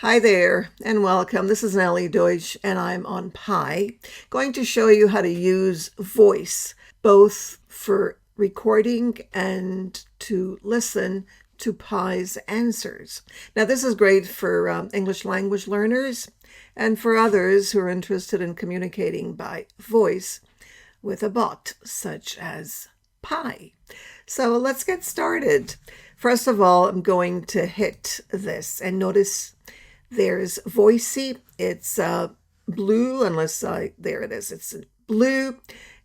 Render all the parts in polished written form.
Hi there and welcome. This is Nellie Deutsch and I'm on Pi, going to show you how to use voice both for recording and to listen to Pi's answers. Now this is great for English language learners and for others who are interested in communicating by voice with a bot such as Pi. So let's get started. First of all, I'm going to hit this and notice there's Voicey. It's blue, there it is. It's blue.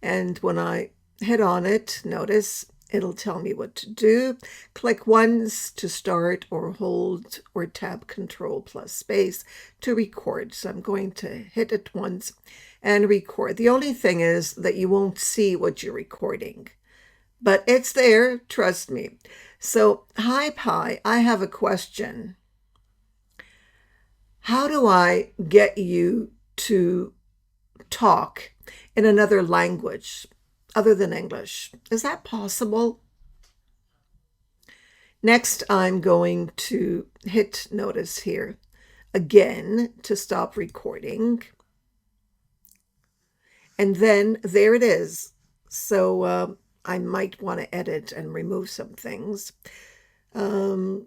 And when I hit on it, notice it'll tell me what to do. Click once to start, or hold or tap Control plus space to record. So I'm going to hit it once and record. The only thing is that you won't see what you're recording, but it's there, trust me. So, hi Pi, I have a question. How do I get you to talk in another language other than English? Is that possible? Next, I'm going to hit notice here again to stop recording. And then there it is. So I might want to edit and remove some things.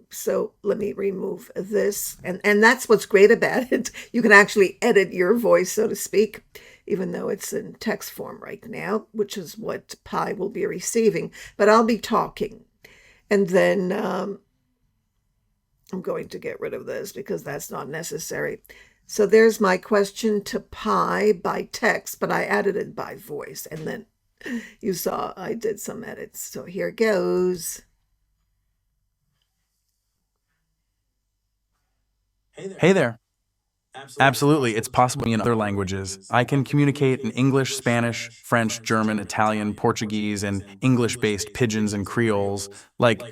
So let me remove this. And that's what's great about it. You can actually edit your voice, so to speak, even though it's in text form right now, which is what Pi will be receiving. But I'll be talking. And then I'm going to get rid of this because that's not necessary. So there's my question to Pi by text, but I added it by voice. And then you saw I did some edits. So here goes. Hey there. Absolutely, it's possible in other languages. I can communicate in English, Spanish, French, German, Italian, Portuguese, and English-based pidgins and creoles, like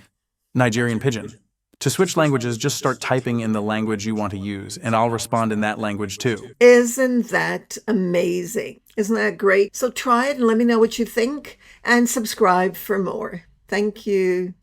Nigerian pidgin. To switch languages, just start typing in the language you want to use, and I'll respond in that language too. Isn't that amazing? Isn't that great? So try it and let me know what you think, and subscribe for more. Thank you.